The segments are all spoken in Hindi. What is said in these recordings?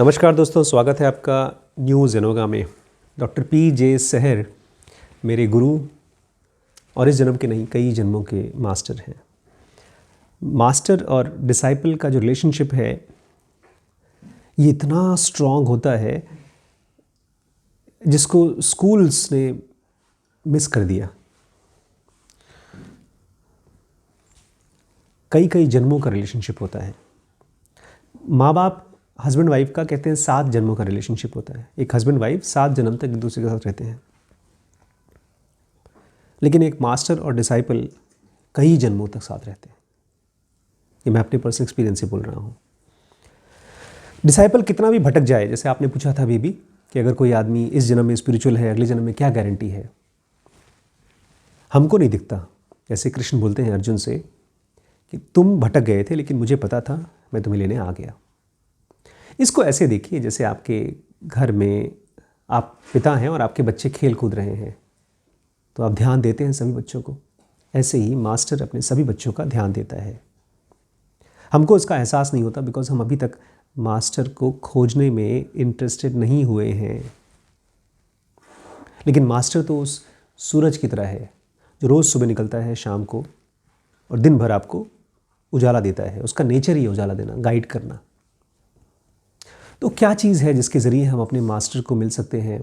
नमस्कार दोस्तों, स्वागत है आपका न्यू जेनोगा में। Doctor PJ. सहर मेरे गुरु और इस जन्म के नहीं कई जन्मों के मास्टर हैं। मास्टर और डिसाइपल का जो रिलेशनशिप है ये इतना स्ट्रॉन्ग होता है जिसको स्कूल्स ने मिस कर दिया। कई कई जन्मों का रिलेशनशिप होता है। माँ बाप हस्बैंड वाइफ का कहते हैं 7 जन्मों का रिलेशनशिप होता है। एक हस्बैंड वाइफ 7 जन्म तक एक दूसरे के साथ रहते हैं। लेकिन एक मास्टर और डिसाइपल कई जन्मों तक साथ रहते हैं। ये मैं अपने पर्सनल एक्सपीरियंस से बोल रहा हूँ। डिसाइपल कितना भी भटक जाए, जैसे आपने पूछा था अभी भी कि अगर कोई आदमी इस जन्म में स्पिरिचुअल है, अगले जन्म में क्या गारंटी है। हमको नहीं दिखता। जैसे कृष्ण बोलते हैं अर्जुन से कि तुम भटक गए थे लेकिन मुझे पता था, मैं तुम्हें लेने आ गया। इसको ऐसे देखिए जैसे आपके घर में आप पिता हैं और आपके बच्चे खेल कूद रहे हैं, तो आप ध्यान देते हैं सभी बच्चों को। ऐसे ही मास्टर अपने सभी बच्चों का ध्यान देता है। हमको इसका एहसास नहीं होता बिकॉज हम अभी तक मास्टर को खोजने में इंटरेस्टेड नहीं हुए हैं। लेकिन मास्टर तो उस सूरज की तरह है जो रोज़ सुबह निकलता है शाम को और दिन भर आपको उजाला देता है। उसका नेचर ही है उजाला देना, गाइड करना। तो क्या चीज़ है जिसके ज़रिए हम अपने मास्टर को मिल सकते हैं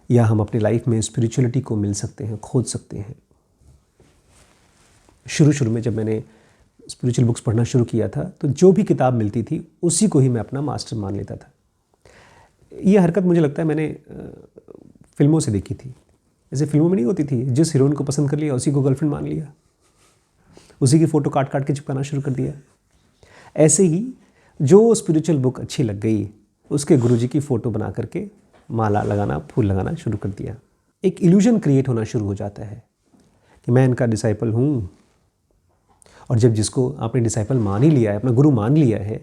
या हम अपनी लाइफ में स्पिरिचुअलिटी को मिल सकते हैं, खोज सकते हैं। शुरू में जब मैंने स्पिरिचुअल बुक्स पढ़ना शुरू किया था तो जो भी किताब मिलती थी उसी को ही मैं अपना मास्टर मान लेता था। ये हरकत मुझे लगता है मैंने फिल्मों से देखी थी। जैसे फिल्मों में नहीं होती थी, जिस हीरोइन को पसंद कर लिया उसी को गर्लफ्रेंड मान लिया, उसी की फ़ोटो काट काट के चिपकाना शुरू कर दिया। ऐसे ही जो स्पिरिचुअल बुक अच्छी लग गई उसके गुरुजी की फ़ोटो बना करके माला लगाना, फूल लगाना शुरू कर दिया। एक इल्यूजन क्रिएट होना शुरू हो जाता है कि मैं इनका डिसाइपल हूँ। और जब जिसको आपने डिसाइपल मान ही लिया है, अपना गुरु मान लिया है,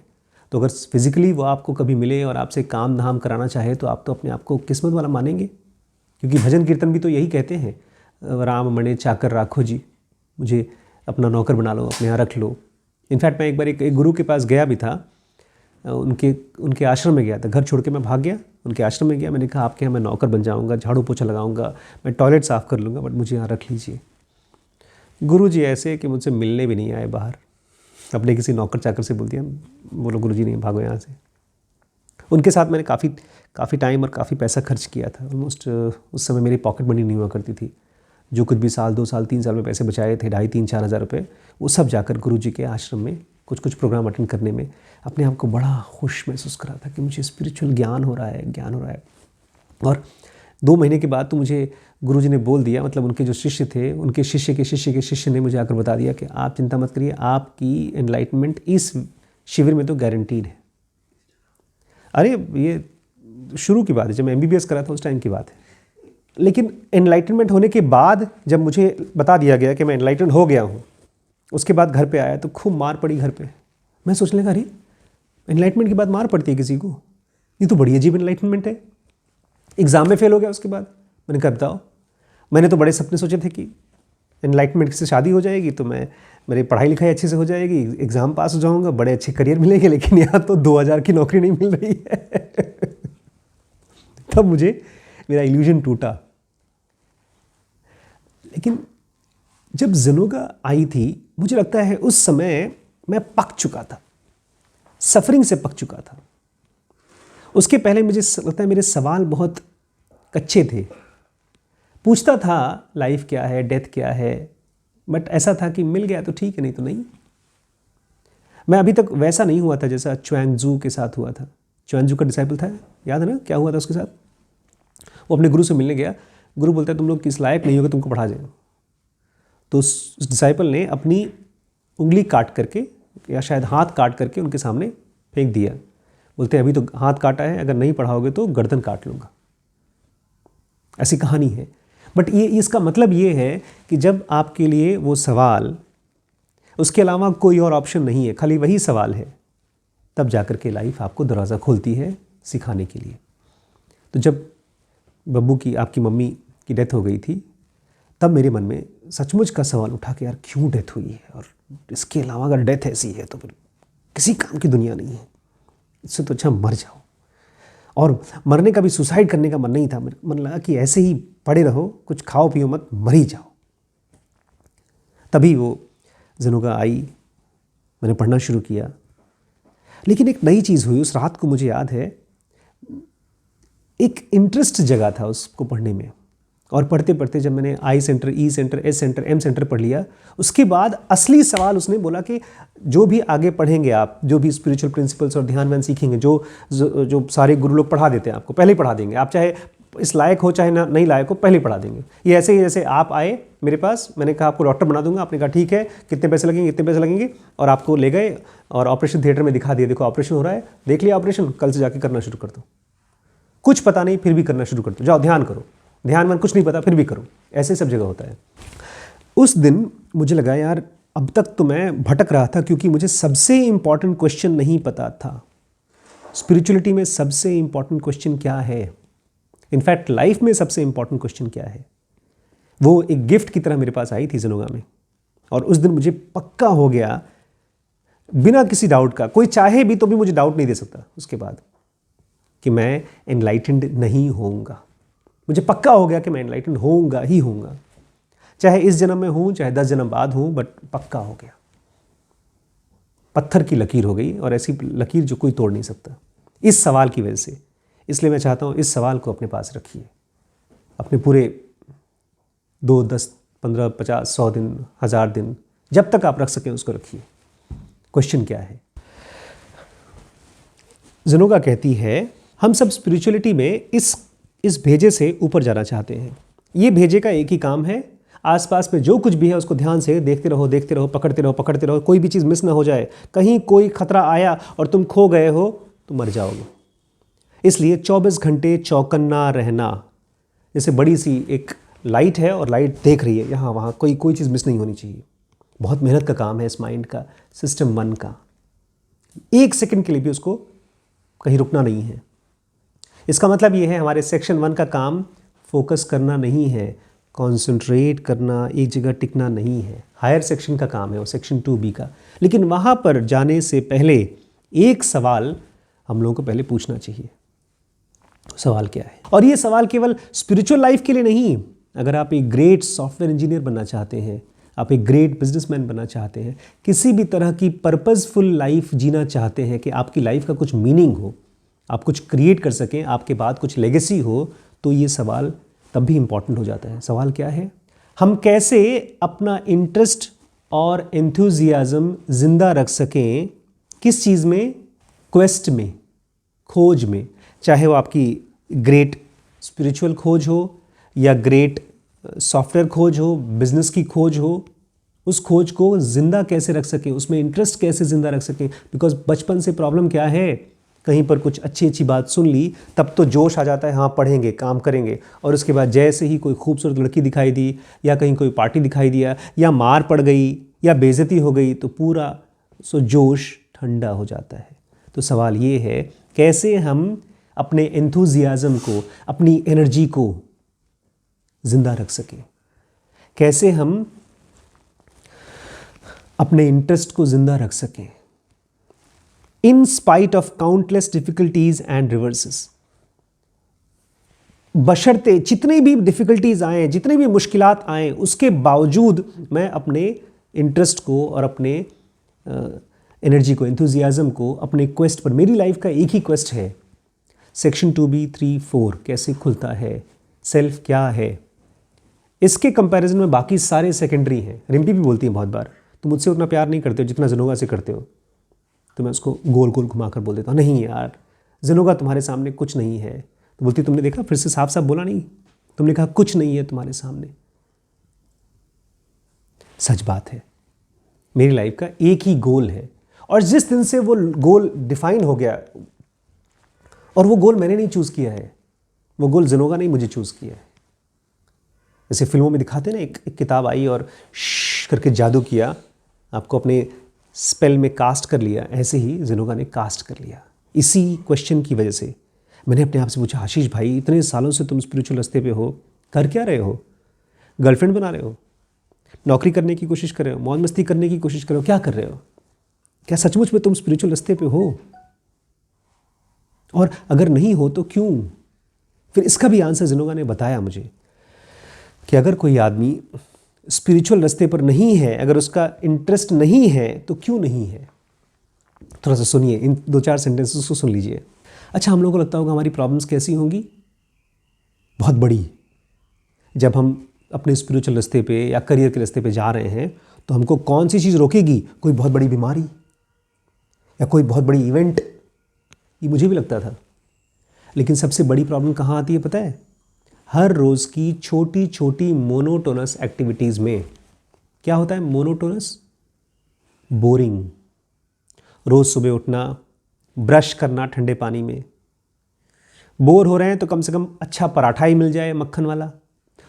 तो अगर फिज़िकली वो आपको कभी मिले और आपसे काम धाम कराना चाहे तो आप तो अपने आप को किस्मत वाला मानेंगे। क्योंकि भजन कीर्तन भी तो यही कहते हैं, राम मणे चाकर राखो जी, मुझे अपना नौकर बना लो, अपने यहाँ रख लो। इनफैक्ट मैं एक बार एक गुरु के पास गया भी था, उनके आश्रम में गया था। घर छोड़ के मैं भाग गया, उनके आश्रम में गया। मैंने कहा आपके यहाँ मैं नौकर बन जाऊँगा, झाड़ू पोछा लगाऊँगा, मैं टॉयलेट साफ़ कर लूँगा, बट मुझे यहाँ रख लीजिए। गुरुजी ऐसे कि मुझसे मिलने भी नहीं आए बाहर। अपने किसी नौकर चाकर से बोल दिया, बोलो गुरुजी नहीं, भागो यहाँ से। उनके साथ मैंने काफ़ी टाइम और काफ़ी पैसा खर्च किया था। ऑलमोस्ट उस समय मेरी पॉकेट मनी नहीं हुआ करती थी। जो कुछ भी साल 2 साल 3 साल में पैसे बचाए थे, 2,500-3,000 हज़ार रुपये, वो सब जाकर गुरुजी के आश्रम में कुछ प्रोग्राम अटेंड करने में अपने आप को बड़ा खुश महसूस करा था कि मुझे स्पिरिचुअल ज्ञान हो रहा है। और 2 महीने के बाद तो मुझे गुरुजी ने बोल दिया, मतलब उनके जो शिष्य थे, उनके शिष्य के शिष्य के शिष्य ने मुझे आकर बता दिया कि आप चिंता मत करिए, आपकी एनलाइटमेंट इस शिविर में तो गारंटीड है। अरे ये शुरू की बात है, जब मैं MBBS करा था उस टाइम की बात है। लेकिन एनलाइटमेंट होने के बाद जब मुझे बता दिया गया कि मैं एनलाइटन हो गया हूँ, उसके बाद घर पे आया तो खूब मार पड़ी घर पे। मैं सोचने लगा, अरे एनलाइटमेंट के बाद मार पड़ती है किसी को, ये तो बड़ी अजीब एनलाइटमेंट है। एग्ज़ाम में फेल हो गया उसके बाद। मैंने कहा बताओ, मैंने तो बड़े सपने सोचे थे कि एनलाइटमेंट से शादी हो जाएगी तो मेरी पढ़ाई लिखाई अच्छे से हो जाएगी, एग्ज़ाम पास हो जाऊँगा, बड़े अच्छे करियर मिलेंगे। लेकिन यहाँ तो 2,000 की नौकरी नहीं मिल रही है। तब मुझे मेरा इल्यूजन टूटा। लेकिन जब जेनोगा आई थी, मुझे लगता है उस समय मैं पक चुका था, सफरिंग से पक चुका था। उसके पहले मुझे लगता है मेरे सवाल बहुत कच्चे थे। पूछता था लाइफ क्या है, डेथ क्या है, बट ऐसा था कि मिल गया तो ठीक है, नहीं तो नहीं। मैं अभी तक वैसा नहीं हुआ था जैसा च्वेंगजू के साथ हुआ था। च्वेंगजू का डिसाइपल था, याद है ना क्या हुआ था उसके साथ? वो अपने गुरु से मिलने गया। गुरु बोलता है तुम लोग किस लायक नहीं होगे, तुमको पढ़ा जाए। तो उस डिसाइपल ने अपनी उंगली काट करके या शायद हाथ काट करके उनके सामने फेंक दिया। बोलते हैं अभी तो हाथ काटा है, अगर नहीं पढ़ाओगे तो गर्दन काट लूँगा। ऐसी कहानी है। बट ये इसका मतलब ये है कि जब आपके लिए वो सवाल, उसके अलावा कोई और ऑप्शन नहीं है, खाली वही सवाल है, तब जाकर के लाइफ आपको दरवाज़ा खोलती है सिखाने के लिए। तो जब बब्बू की, आपकी मम्मी की डेथ हो गई थी, तब मेरे मन में सचमुच का सवाल उठा कि यार क्यों डेथ हुई है, और इसके अलावा अगर डेथ ऐसी है तो फिर किसी काम की दुनिया नहीं है। इससे तो अच्छा मर जाओ। और मरने का भी, सुसाइड करने का मन नहीं था, मन लगा कि ऐसे ही पड़े रहो, कुछ खाओ पियो मत, मर ही जाओ। तभी वो ज़ेनुगा आई, मैंने पढ़ना शुरू किया। लेकिन एक नई चीज़ हुई उस रात को, मुझे याद है, एक इंटरेस्ट जगा था उसको पढ़ने में। और पढ़ते पढ़ते जब मैंने I center, E center, S center, M center पढ़ लिया, उसके बाद असली सवाल उसने बोला कि जो भी आगे पढ़ेंगे आप, जो भी स्पिरिचुअल प्रिंसिपल्स और ध्यान व्यान सीखेंगे, जो सारे गुरु लोग पढ़ा देते हैं आपको, पहले ही पढ़ा देंगे। आप चाहे इस लायक हो चाहे ना नहीं लायक हो, पहले ही पढ़ा देंगे। ये ऐसे ही जैसे आप आए मेरे पास, मैंने कहा आपको डॉक्टर बना दूंगा, आपने कहा ठीक है, कितने पैसे लगेंगे, कितने पैसे लगेंगे, और आपको ले गए और ऑपरेशन थिएटर में दिखा दिया, देखो ऑपरेशन हो रहा है, देख लिया ऑपरेशन, कल से जाके करना शुरू कर दो। कुछ पता नहीं फिर भी करना शुरू कर दो, जाओ ध्यान करो, ध्यान में कुछ नहीं पता फिर भी करो। ऐसे सब जगह होता है। उस दिन मुझे लगा यार, अब तक तो मैं भटक रहा था क्योंकि मुझे सबसे इंपॉर्टेंट क्वेश्चन नहीं पता था। स्पिरिचुअलिटी में सबसे इंपॉर्टेंट क्वेश्चन क्या है, इनफैक्ट लाइफ में सबसे इंपॉर्टेंट क्वेश्चन क्या है, वो एक गिफ्ट की तरह मेरे पास आई थी ज़ेनुगा में। और उस दिन मुझे पक्का हो गया, बिना किसी डाउट का, कोई चाहे भी तो भी मुझे डाउट नहीं दे सकता उसके बाद, कि मैं एनलाइटेंड नहीं होऊंगा। मुझे पक्का हो गया कि मैं एनलाइटेंड होऊंगा ही होऊंगा, चाहे इस जन्म में हूं, चाहे 10 जन्म बाद हूं, बट पक्का हो गया। पत्थर की लकीर हो गई, और ऐसी लकीर जो कोई तोड़ नहीं सकता, इस सवाल की वजह से। इसलिए मैं चाहता हूं इस सवाल को अपने पास रखिए, अपने पूरे 2, 10, 15, 50, 100 दिन, 1000 दिन, जब तक आप रख सकें उसको रखिए। क्वेश्चन क्या है? ज़ेनुगा कहती है, हम सब स्पिरिचुअलिटी में इस भेजे से ऊपर जाना चाहते हैं। ये भेजे का एक ही काम है, आसपास में जो कुछ भी है उसको ध्यान से देखते रहो, देखते रहो, पकड़ते रहो, पकड़ते रहो, कोई भी चीज़ मिस ना हो जाए। कहीं कोई खतरा आया और तुम खो गए हो तो मर जाओगे। इसलिए 24 घंटे चौकन्ना रहना। जैसे बड़ी सी एक लाइट है और लाइट देख रही है यहाँ वहाँ, कोई चीज़ मिस नहीं होनी चाहिए। बहुत मेहनत का काम है इस माइंड का, सिस्टम मन का। 1 सेकंड के लिए भी उसको कहीं रुकना नहीं है। इसका मतलब ये है, हमारे सेक्शन 1 का काम फोकस करना नहीं है, कॉन्सेंट्रेट करना, एक जगह टिकना नहीं है। हायर सेक्शन का काम है वो, सेक्शन 2B का। लेकिन वहाँ पर जाने से पहले एक सवाल हम लोगों को पहले पूछना चाहिए। सवाल क्या है? और ये सवाल केवल स्पिरिचुअल लाइफ के लिए नहीं। अगर आप एक ग्रेट सॉफ्टवेयर इंजीनियर बनना चाहते हैं, आप एक ग्रेट बिजनेसमैन बनना चाहते हैं, किसी भी तरह की पर्पसफुल लाइफ जीना चाहते हैं, कि आपकी लाइफ का कुछ मीनिंग हो, आप कुछ क्रिएट कर सकें, आपके बाद कुछ लेगेसी हो, तो ये सवाल तब भी इम्पॉर्टेंट हो जाता है। सवाल क्या है? हम कैसे अपना इंटरेस्ट और एंथुजियाज्म जिंदा रख सकें? किस चीज़ में? क्वेस्ट में, खोज में। चाहे वो आपकी ग्रेट स्पिरिचुअल खोज हो, या ग्रेट सॉफ्टवेयर खोज हो, बिजनेस की खोज हो, उस खोज को जिंदा कैसे रख सकें, उसमें इंटरेस्ट कैसे जिंदा रख सकें। बिकॉज बचपन से प्रॉब्लम क्या है, कहीं पर कुछ अच्छी बात सुन ली, तब तो जोश आ जाता है, हाँ पढ़ेंगे, काम करेंगे, और उसके बाद जैसे ही कोई खूबसूरत लड़की दिखाई दी, या कहीं कोई पार्टी दिखाई दिया, या मार पड़ गई, या बेइज्जती हो गई, तो पूरा जोश ठंडा हो जाता है। तो सवाल ये है, कैसे हम अपने एंथुजियाज्म को, अपनी एनर्जी को जिंदा रख सकें, कैसे हम अपने इंटरेस्ट को जिंदा रख सकें, in spite of countless difficulties and reverses. बशर्ते जितनी भी डिफिकल्टीज आए, जितनी भी मुश्किलात आए, उसके बावजूद मैं अपने इंटरेस्ट को और अपने एनर्जी को, एंथुजियाज्म को, अपने क्वेस्ट पर, मेरी लाइफ का एक ही क्वेस्ट है, सेक्शन 2B 3 4 कैसे खुलता है, सेल्फ क्या है, इसके कंपैरिजन में बाकी सारे सेकेंडरी हैं। रिम्पी भी बोलती है बहुत बार, तुम मुझसे उतना प्यार नहीं करते हो जितना ज़ेनुगा से करते हो। तो मैं उसको गोल गोल घुमाकर बोल देता हूँ, नहीं यार, ज़ेनुगा तुम्हारे सामने कुछ नहीं है। तो बोलती, तुमने देखा, फिर से साफ साफ बोला नहीं, तुमने कहा कुछ नहीं है तुम्हारे सामने। सच बात है, मेरी लाइफ का एक ही गोल है, और जिस दिन से वो गोल डिफाइन हो गया, और वो गोल मैंने नहीं चूज़ किया है, वो गोल ज़ेनुगा ने मुझे चूज़ किया है। जैसे फिल्मों में दिखाते हैं ना, एक किताब आई और श करके जादू किया, आपको अपने स्पेल में कास्ट कर लिया, ऐसे ही ज़ेनुगा ने कास्ट कर लिया। इसी क्वेश्चन की वजह से मैंने अपने आप से पूछा, आशीष भाई, इतने सालों से तुम स्पिरिचुअल रास्ते पे हो, कर क्या रहे हो? गर्लफ्रेंड बना रहे हो, नौकरी करने की कोशिश कर रहे हो, मौज मस्ती करने की कोशिश कर रहे हो, क्या कर रहे हो? क्या सचमुच में तुम स्पिरिचुअल रास्ते पे हो? और अगर नहीं हो तो क्यों? फिर इसका भी आंसर जिन लोगों ने बताया मुझे कि अगर कोई आदमी स्पिरिचुअल रास्ते पर नहीं है, अगर उसका इंटरेस्ट नहीं है तो क्यों नहीं है। थोड़ा सा सुनिए, इन 2-4 सेंटेंसेस को सुन लीजिए। अच्छा, हम लोगों को लगता होगा हमारी प्रॉब्लम्स कैसी होंगी? बहुत बड़ी। जब हम अपने स्पिरिचुअल रास्ते पे या करियर के रास्ते पे जा रहे हैं तो हमको कौन सी चीज़ रोकेगी? कोई बहुत बड़ी बीमारी या कोई बहुत बड़ी इवेंट। ये मुझे भी लगता था। लेकिन सबसे बड़ी प्रॉब्लम कहाँ आती है पता है? हर रोज़ की छोटी छोटी मोनोटोनस एक्टिविटीज़ में। क्या होता है मोनोटोनस? बोरिंग। रोज़ सुबह उठना, ब्रश करना ठंडे पानी में। बोर हो रहे हैं तो कम से कम अच्छा पराठा ही मिल जाए मक्खन वाला।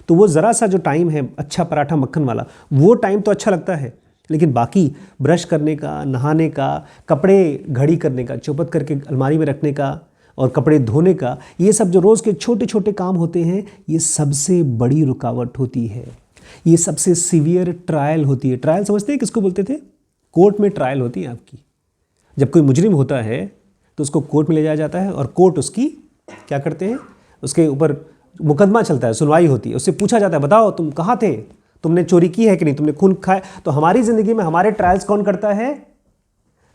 तो वो ज़रा सा जो टाइम है अच्छा पराठा मक्खन वाला, वो टाइम तो अच्छा लगता है। लेकिन बाकी ब्रश करने का, नहाने का, कपड़े घड़ी करने का, चौपट करके अलमारी में रखने का और कपड़े धोने का, ये सब जो रोज़ के छोटे छोटे काम होते हैं, ये सबसे बड़ी रुकावट होती है। ये सबसे सीवियर ट्रायल होती है। ट्रायल समझते हैं किसको बोलते थे? कोर्ट में ट्रायल होती है आपकी। जब कोई मुजरिम होता है तो उसको कोर्ट में ले जाया जाता है और कोर्ट उसकी क्या करते हैं, उसके ऊपर मुकदमा चलता है, सुनवाई होती है, उससे पूछा जाता है बताओ तुम कहाँ थे, तुमने चोरी की है कि नहीं, तुमने खून खाया। तो हमारी ज़िंदगी में हमारे ट्रायल्स कौन करता है?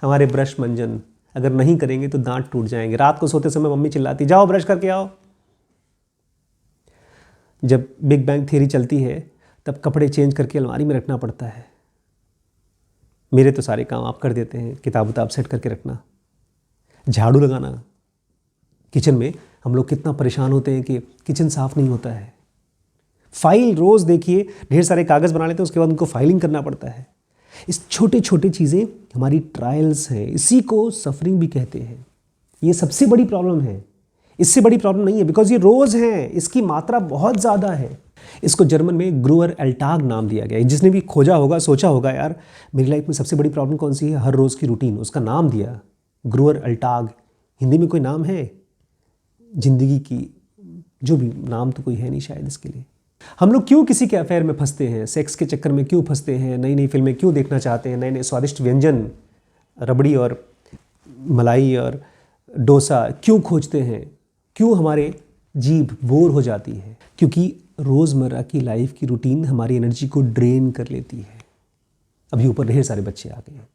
हमारे ब्रश मंजन। अगर नहीं करेंगे तो दांत टूट जाएंगे। रात को सोते समय मम्मी चिल्लाती जाओ ब्रश करके आओ। जब बिग बैंग थियरी चलती है तब कपड़े चेंज करके अलमारी में रखना पड़ता है। मेरे तो सारे काम आप कर देते हैं, किताब उताब सेट करके रखना, झाड़ू लगाना। किचन में हम लोग कितना परेशान होते हैं कि किचन साफ़ नहीं होता है। फाइल रोज़ देखिए, ढेर सारे कागज़ बना लेते हैं, उसके बाद उनको फाइलिंग करना पड़ता है। इस छोटे छोटे चीज़ें हमारी ट्रायल्स हैं, इसी को सफरिंग भी कहते हैं। ये सबसे बड़ी प्रॉब्लम है, इससे बड़ी प्रॉब्लम नहीं है, बिकॉज ये रोज़ हैं, इसकी मात्रा बहुत ज़्यादा है। इसको जर्मन में ग्रूअर अल्टाग नाम दिया गया है। जिसने भी खोजा होगा सोचा होगा यार मेरी लाइफ में सबसे बड़ी प्रॉब्लम कौन सी है? हर रोज़ की रूटीन। उसका नाम दिया ग्रूअर अल्टाग। हिंदी में कोई नाम है जिंदगी की? जो भी नाम तो कोई है नहीं शायद इसके लिए। हम लोग क्यों किसी के अफेयर में फंसते हैं? सेक्स के चक्कर में क्यों फंसते हैं? नई नई फिल्में क्यों देखना चाहते हैं? नए नए स्वादिष्ट व्यंजन, रबड़ी और मलाई और डोसा क्यों खोजते हैं? क्यों हमारे जीभ बोर हो जाती है? क्योंकि रोज़मर्रा की लाइफ की रूटीन हमारी एनर्जी को ड्रेन कर लेती है। अभी ऊपर ढेर सारे बच्चे आ गए हैं,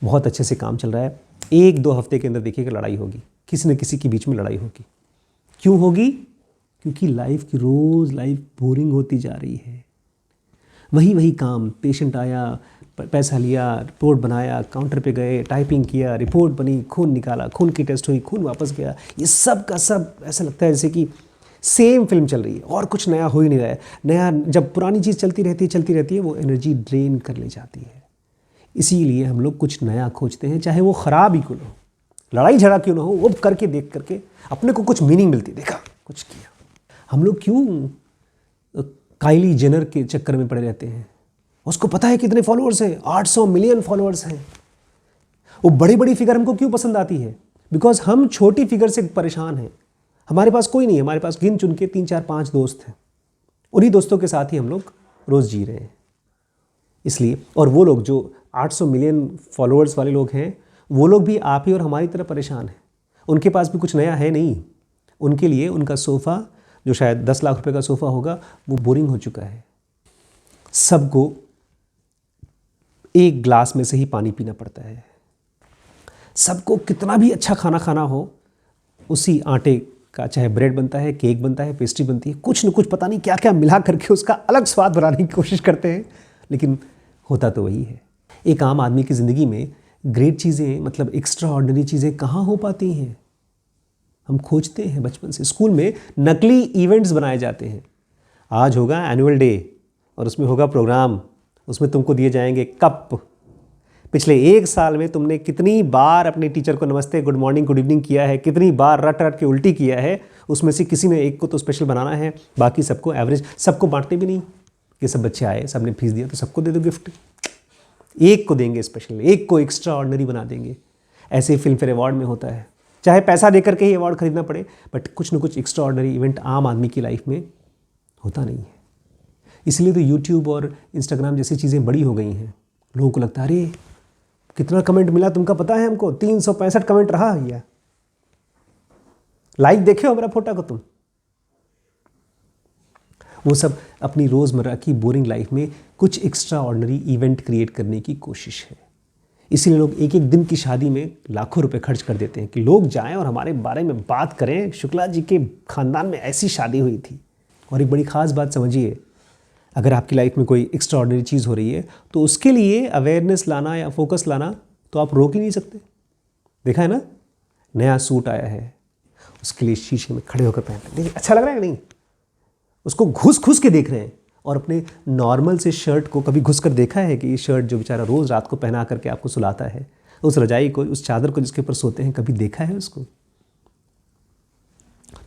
बहुत अच्छे से काम चल रहा है। 1-2 हफ्ते के अंदर देखिएगा लड़ाई होगी, किसी न किसी के बीच में लड़ाई होगी। क्यों होगी? क्योंकि लाइफ की रोज़ लाइफ बोरिंग होती जा रही है। वही वही काम, पेशेंट आया, पैसा लिया, रिपोर्ट बनाया, काउंटर पे गए, टाइपिंग किया, रिपोर्ट बनी, खून निकाला, खून की टेस्ट हुई, खून वापस गया। ये सब का सब ऐसा लगता है जैसे कि सेम फिल्म चल रही है और कुछ नया हो ही नहीं रहा है। नया जब पुरानी चीज़ चलती रहती है वो एनर्जी ड्रेन कर ले जाती है। इसीलिए हम लोग कुछ नया खोजते हैं, चाहे वो ख़राब ही क्यों ना हो, लड़ाई झगड़ा क्यों ना हो, वो करके देख करके अपने को कुछ मीनिंग मिलती। देखा कुछ किया। हम लोग क्यों काइली जेनर के चक्कर में पड़े रहते हैं? उसको पता है कितने फॉलोअर्स हैं, 800 मिलियन फॉलोअर्स हैं। वो बड़ी बड़ी फिगर हमको क्यों पसंद आती है? बिकॉज हम छोटी फिगर से परेशान हैं। हमारे पास कोई नहीं है, हमारे पास गिन चुन के 3-4-5 दोस्त हैं। उन्हीं दोस्तों के साथ ही हम लोग रोज़ जी रहे हैं। इसलिए, और वो लोग जो 800 मिलियन फॉलोअर्स वाले लोग हैं, वो लोग भी आप ही और हमारी तरह परेशान हैं। उनके पास भी कुछ नया है नहीं। उनके लिए उनका सोफ़ा जो शायद 10 लाख रुपए का सोफ़ा होगा, वो बोरिंग हो चुका है। सबको एक ग्लास में से ही पानी पीना पड़ता है। सबको कितना भी अच्छा खाना खाना हो, उसी आटे का चाहे ब्रेड बनता है, केक बनता है, पेस्ट्री बनती है, कुछ न कुछ पता नहीं क्या क्या मिला करके उसका अलग स्वाद बनाने की कोशिश करते हैं, लेकिन होता तो वही है। एक आम आदमी की ज़िंदगी में ग्रेट चीज़ें, मतलब एक्स्ट्रा ऑर्डिनरी चीज़ें कहाँ हो पाती हैं? हम खोजते हैं बचपन से। स्कूल में नकली इवेंट्स बनाए जाते हैं। आज होगा एनुअल डे और उसमें होगा प्रोग्राम, उसमें तुमको दिए जाएंगे कप। पिछले 1 साल में तुमने कितनी बार अपने टीचर को नमस्ते, गुड मॉर्निंग, गुड इवनिंग किया है, कितनी बार रट रट के उल्टी किया है। उसमें से किसी ने एक को तो स्पेशल बनाना है, बाकी सबको एवरेज। सबको बांटते भी नहीं कि सब बच्चे आए, सबने फीस दिया तो सबको दे दो गिफ्ट। एक को देंगे स्पेशल, एक को एक्स्ट्रा ऑर्डिनरी बना देंगे। ऐसे ही फिल्म फेयर अवार्ड में होता है, चाहे पैसा देकर के ही अवार्ड खरीदना पड़े, बट कुछ न कुछ एक्स्ट्रा ऑर्डिनरी इवेंट आम आदमी की लाइफ में होता नहीं है। इसलिए तो यूट्यूब और इंस्टाग्राम जैसी चीज़ें बड़ी हो गई हैं। लोगों को लगता है अरे कितना कमेंट मिला तुमका पता है हमको? 365 कमेंट रहा भैया। लाइक देखे हो मेरा फोटो को तुम? वो सब अपनी रोज़मर्रा की बोरिंग लाइफ में कुछ एक्स्ट्रा ऑर्डिनरी इवेंट क्रिएट करने की कोशिश है। इसीलिए लोग एक एक दिन की शादी में लाखों रुपए खर्च कर देते हैं कि लोग जाएं और हमारे बारे में बात करें, शुक्ला जी के खानदान में ऐसी शादी हुई थी। और एक बड़ी ख़ास बात समझिए, अगर आपकी लाइफ में कोई एक्स्ट्रा ऑर्डिनरी चीज़ हो रही है तो उसके लिए अवेयरनेस लाना या फोकस लाना तो आप रोक ही नहीं सकते। देखा है ना, नया सूट आया है, उसके लिए शीशे में खड़े होकर पहन देखिए अच्छा लग रहा है कि नहीं, उसको घुस घुस के देख रहे हैं। और अपने नॉर्मल से शर्ट को कभी घुस कर देखा है कि ये शर्ट जो बेचारा रोज़ रात को पहना करके आपको सुलाता है, उस रजाई को, उस चादर को जिसके ऊपर सोते हैं, कभी देखा है उसको?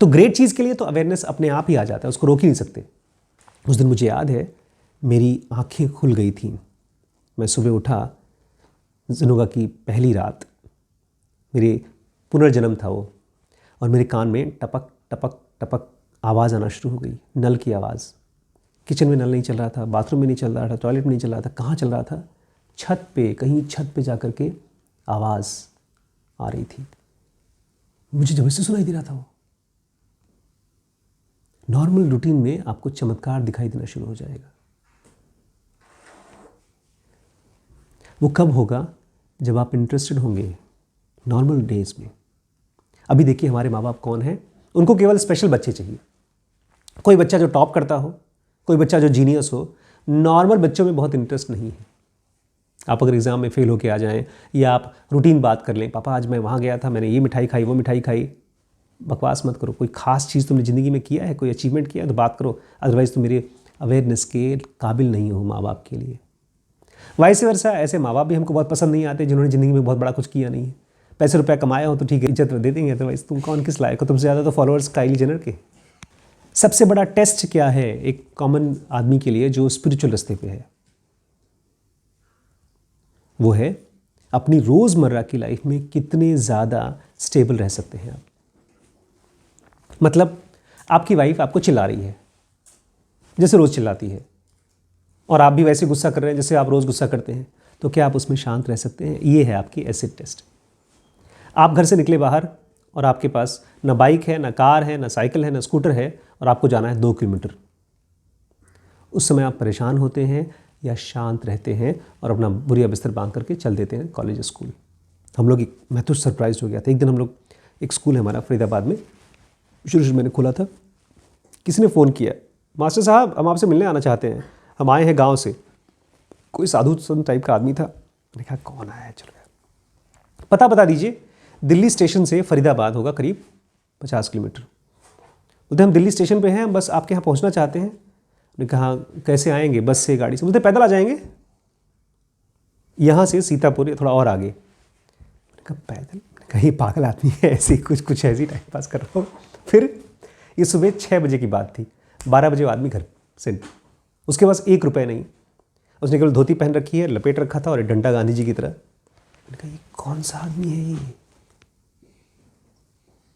तो ग्रेट चीज़ के लिए तो अवेयरनेस अपने आप ही आ जाता है, उसको रोक ही नहीं सकते। उस दिन मुझे याद है मेरी आंखें खुल गई थी। मैं सुबह उठा, जिनोगा की पहली रात, मेरे पुनर्जन्म था वो, और मेरे कान में टपक टपक टपक आवाज़ आना शुरू हो गई, नल की आवाज़। किचन में नल नहीं चल रहा था, बाथरूम में नहीं चल रहा था, टॉयलेट में नहीं चल रहा था, कहाँ चल रहा था? छत पे, कहीं छत पे जा कर के आवाज़ आ रही थी। मुझे जब से सुनाई दे रहा था वो। नॉर्मल रूटीन में आपको चमत्कार दिखाई देना शुरू हो जाएगा। वो कब होगा? जब आप इंटरेस्टेड होंगे नॉर्मल डेज में। अभी देखिए हमारे माँ बाप कौन हैं, उनको केवल स्पेशल बच्चे चाहिए। कोई बच्चा जो टॉप करता हो, कोई बच्चा जो जीनियस हो। नॉर्मल बच्चों में बहुत इंटरेस्ट नहीं है। आप अगर एग्ज़ाम में फेल होके आ जाएं या आप रूटीन बात कर लें, पापा आज मैं वहाँ गया था, मैंने ये मिठाई खाई, वो मिठाई खाई, बकवास मत करो। कोई खास चीज़ तुमने ज़िंदगी में किया है, कोई अचीवमेंट किया है तो बात करो, अदरवाइज़ तुम मेरे अवेयरनेस के काबिल नहीं हो माँ बाप के लिए। वाइस वर्सा, ऐसे माँ बाप भी हमको बहुत पसंद नहीं आते जिन्होंने ज़िंदगी में बहुत बड़ा कुछ किया नहीं है। पैसे रुपया कमाया हो तो ठीक है, इज्जत दे देंगे, अदरवाइज़ तुम कौन किस लायक हो? तुमसे ज़्यादा तो फॉलोअर्स काइली जेनर के। सबसे बड़ा टेस्ट क्या है एक कॉमन आदमी के लिए जो स्पिरिचुअल रास्ते पे है? वो है अपनी रोज़मर्रा की लाइफ में कितने ज़्यादा स्टेबल रह सकते हैं आप। मतलब आपकी वाइफ आपको चिल्ला रही है जैसे रोज़ चिल्लाती है, और आप भी वैसे गुस्सा कर रहे हैं जैसे आप रोज़ गुस्सा करते हैं, तो क्या आप उसमें शांत रह सकते हैं? ये है आपकी एसिड टेस्ट। आप घर से निकले बाहर और आपके पास ना बाइक है, ना कार है, ना साइकिल है, ना स्कूटर है, और आपको जाना है 2 किलोमीटर। उस समय आप परेशान होते हैं या शांत रहते हैं और अपना बुरिया बिस्तर बांध करके चल देते हैं कॉलेज स्कूल? मैं तो सरप्राइज हो गया था। एक दिन हम लोग, एक स्कूल है हमारा फरीदाबाद में, शुरू मैंने खोला था, किसी ने फ़ोन किया, मास्टर साहब हम आपसे मिलने आना चाहते हैं, हम आए हैं गांव से। कोई साधु संत टाइप का आदमी था। मैंने कहा कौन आया है, चल गया। पता बता दीजिए। दिल्ली स्टेशन से फरीदाबाद होगा करीब 50 किलोमीटर। बोलते हम दिल्ली स्टेशन पे हैं, हम बस आपके यहाँ पहुँचना चाहते हैं। मैंने कहा कैसे आएंगे? बस से, गाड़ी से? बोलते पैदल आ जाएंगे यहाँ से सीतापुर या थोड़ा और आगे। मैंने कहा पैदल? कहीं पागल आदमी है, ऐसे कुछ ऐसी टाइम पास कर रहा हूँ। फिर ये सुबह 6 बजे की बात थी, 12 बजे आदमी घर से, उसके पास 1 रुपये नहीं, उसने केवल धोती पहन रखी है, लपेट रखा था और एक डंडा गांधी जी की तरह। मैंने कहा ये कौन सा आदमी है ये?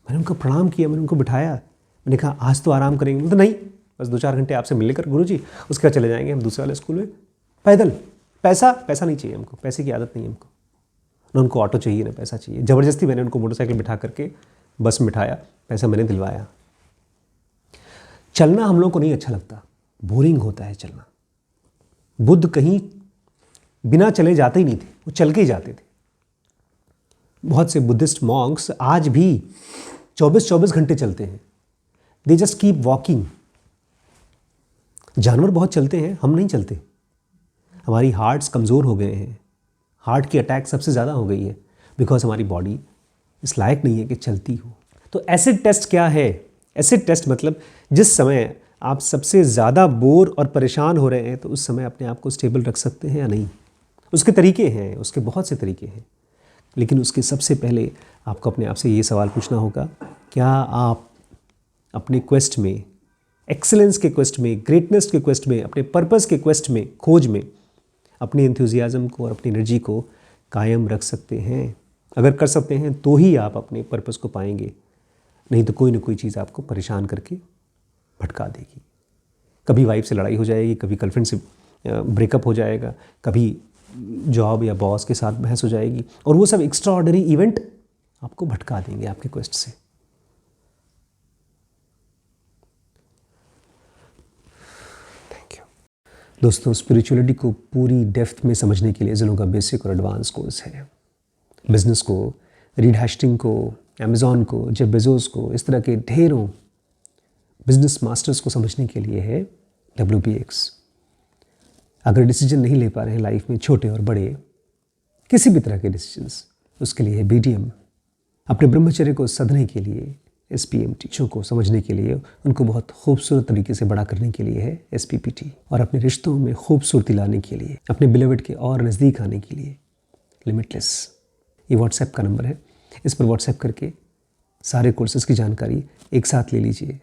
मैंने उनको प्रणाम किया, मैंने उनको बिठाया, मैंने कहा आज तो आराम करेंगे। बोलते नहीं, बस 2-4 घंटे आपसे मिलने कर गुरुजी, उसके बाद चले जाएंगे हम दूसरे वाले स्कूल में पैदल। पैसा नहीं चाहिए हमको, पैसे की आदत नहीं है हमको, ना उनको ऑटो चाहिए ना पैसा चाहिए। ज़बरदस्ती मैंने उनको मोटरसाइकिल बिठा करके बस में बिठाया, पैसा मैंने दिलवाया। चलना हम लोगों को नहीं अच्छा लगता, बोरिंग होता है चलना। बुद्ध कहीं बिना चले जाते ही नहीं थे, वो चल के ही जाते थे। बहुत से बुद्धिस्ट मॉन्क्स आज भी 24-24 घंटे चलते हैं। They just keep walking. जानवर बहुत चलते हैं, हम नहीं चलते। हमारी हार्ट्स कमज़ोर हो गए हैं, हार्ट की अटैक सबसे ज़्यादा हो गई है, बिकॉज हमारी बॉडी इस लायक नहीं है कि चलती हो। तो एसिड टेस्ट क्या है? एसिड टेस्ट मतलब जिस समय आप सबसे ज़्यादा बोर और परेशान हो रहे हैं, तो उस समय अपने आप को स्टेबल रख सकते हैं या नहीं। उसके तरीके हैं, उसके बहुत से तरीके हैं, लेकिन उसके सबसे पहले आपको अपने आप से ये सवाल पूछना होगा, क्या आप अपने क्वेस्ट में, एक्सीलेंस के क्वेस्ट में, ग्रेटनेस के क्वेस्ट में, अपने पर्पस के क्वेस्ट में, खोज में अपनी एंथुजियाज़म को और अपनी एनर्जी को कायम रख सकते हैं? अगर कर सकते हैं तो ही आप अपने पर्पस को पाएंगे, नहीं तो कोई ना कोई चीज़ आपको परेशान करके भटका देगी। कभी वाइफ से लड़ाई हो जाएगी, कभी गर्लफ्रेंड से ब्रेकअप हो जाएगा, कभी जॉब या बॉस के साथ बहस हो जाएगी, और वो सब एक्स्ट्रा ऑर्डिनरी इवेंट आपको भटका देंगे आपके क्वेस्ट से। दोस्तों, स्पिरिचुअलिटी को पूरी डेप्थ में समझने के लिए जिनों का बेसिक और एडवांस कोर्स है। बिजनेस को, रीड हैस्टिंग को, अमेज़ॉन को, जेफ बेजोस को, इस तरह के ढेरों बिजनेस मास्टर्स को समझने के लिए है WPX। अगर डिसीजन नहीं ले पा रहे हैं लाइफ में, छोटे और बड़े, किसी भी तरह के डिसीजंस, उसके लिए है BDM। अपने ब्रह्मचर्य को सधने के लिए SPMT। चीज़ों को समझने के लिए, उनको बहुत खूबसूरत तरीके से बड़ा करने के लिए है SPPT। और अपने रिश्तों में खूबसूरती लाने के लिए, अपने बिलवेड के और नज़दीक आने के लिए लिमिटलेस। ये व्हाट्सएप का नंबर है, इस पर व्हाट्सएप करके सारे कोर्सेज़ की जानकारी एक साथ ले लीजिए।